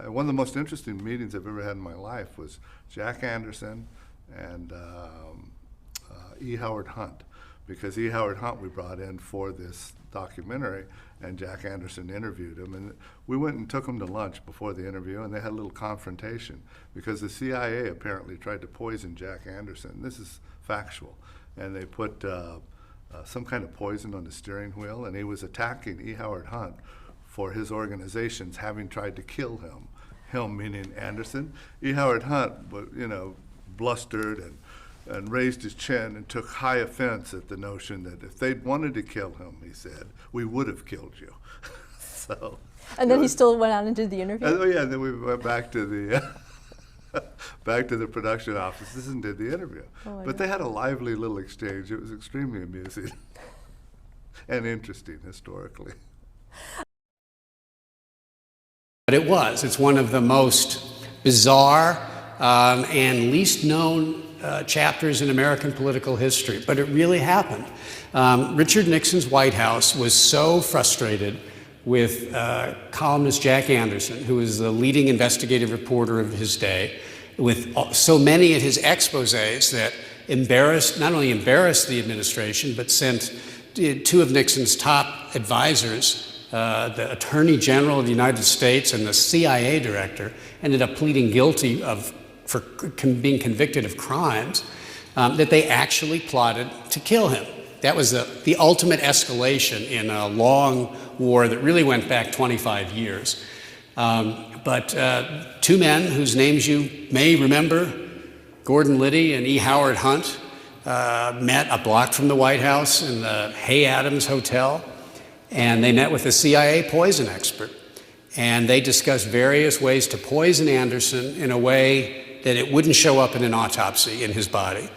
one of the most interesting meetings I've ever had in my life was Jack Anderson and E. Howard Hunt, because E. Howard Hunt we brought in for this documentary, and Jack Anderson interviewed him, and we went and took him to lunch before the interview, and they had a little confrontation because the CIA apparently tried to poison Jack Anderson. This is factual, and they put some kind of poison on the steering wheel, and he was attacking E. Howard Hunt for his organizations having tried to kill him. Him meaning Anderson. E. Howard Hunt, blustered and raised his chin and took high offense at the notion that if they'd wanted to kill him, he said, we would have killed you. So. And then he still went out and did the interview? Oh yeah, and then we went back to the back to the production offices and did the interview. Oh but they had a lively little exchange. It was extremely amusing and interesting historically. But it's one of the most bizarre and least known chapters in American political history, but it really happened. Richard Nixon's White House was so frustrated with columnist Jack Anderson, who was the leading investigative reporter of his day, with so many of his exposés that not only embarrassed the administration, but sent two of Nixon's top advisors, the Attorney General of the United States and the CIA director, ended up pleading guilty for being convicted of crimes, that they actually plotted to kill him. That was the ultimate escalation in a long war that really went back 25 years. But two men whose names you may remember, Gordon Liddy and E. Howard Hunt, met a block from the White House in the Hay Adams Hotel, and they met with a CIA poison expert. And they discussed various ways to poison Anderson in a way that it wouldn't show up in an autopsy in his body.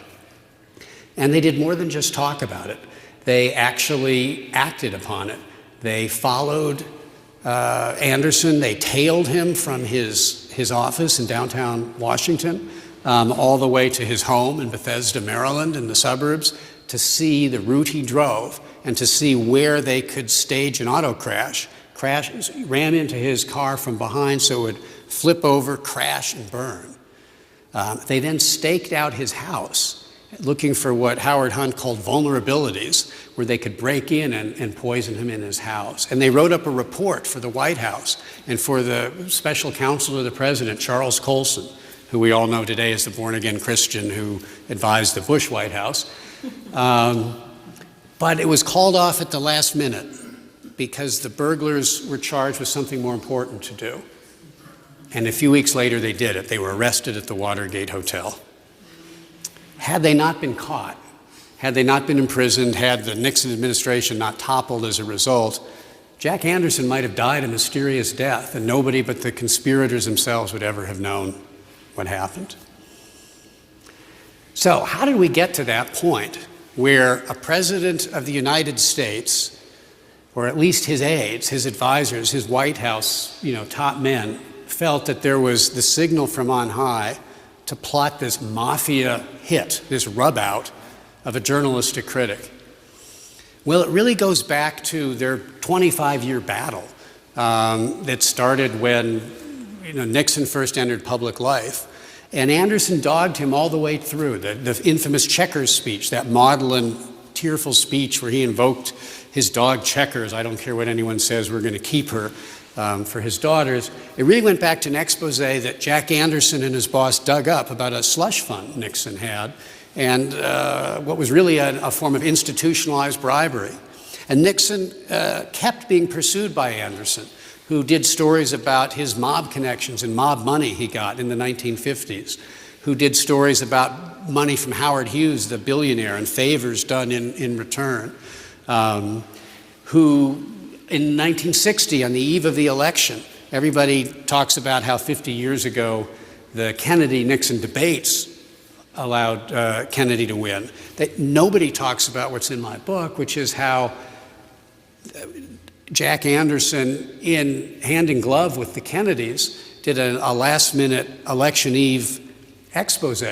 And they did more than just talk about it. They actually acted upon it. They followed Anderson. They tailed him from his office in downtown Washington all the way to his home in Bethesda, Maryland, in the suburbs, to see the route he drove and to see where they could stage an auto crash, ram into his car from behind so it would flip over, crash, and burn. They then staked out his house, looking for what Howard Hunt called vulnerabilities, where they could break in and poison him in his house. And they wrote up a report for the White House and for the special counsel of the president, Charles Colson, who we all know today as the born-again Christian who advised the Bush White House. But it was called off at the last minute because the burglars were charged with something more important to do. And a few weeks later, they did it. They were arrested at the Watergate Hotel. Had they not been caught, had they not been imprisoned, had the Nixon administration not toppled as a result, Jack Anderson might have died a mysterious death, and nobody but the conspirators themselves would ever have known what happened. So how did we get to that point where a president of the United States, or at least his aides, his advisors, his White House, top men, felt that there was the signal from on high to plot this mafia hit, this rub out of a journalistic critic? Well, it really goes back to their 25-year battle that started when Nixon first entered public life. And Anderson dogged him all the way through, the infamous Checkers speech, that maudlin, tearful speech where he invoked his dog Checkers. I don't care what anyone says, we're going to keep her. For his daughters. It really went back to an expose that Jack Anderson and his boss dug up about a slush fund Nixon had, and what was really a form of institutionalized bribery. And Nixon kept being pursued by Anderson, who did stories about his mob connections and mob money he got in the 1950s, who did stories about money from Howard Hughes, the billionaire, and favors done in return, who in 1960, on the eve of the election, everybody talks about how 50 years ago the Kennedy-Nixon debates allowed Kennedy to win. Nobody talks about what's in my book, which is how Jack Anderson, in hand in glove with the Kennedys, did a last-minute election eve expose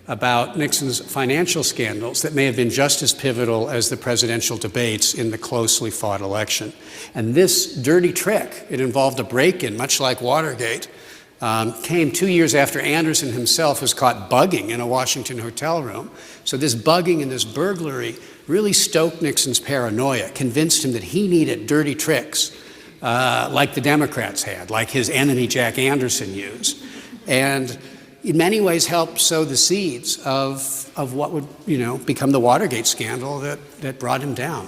about Nixon's financial scandals that may have been just as pivotal as the presidential debates in the closely fought election. And this dirty trick, it involved a break-in, much like Watergate, came 2 years after Anderson himself was caught bugging in a Washington hotel room. So this bugging and this burglary really stoked Nixon's paranoia, convinced him that he needed dirty tricks like the Democrats had, like his enemy Jack Anderson used. And in many ways helped sow the seeds of what would become the Watergate scandal that brought him down.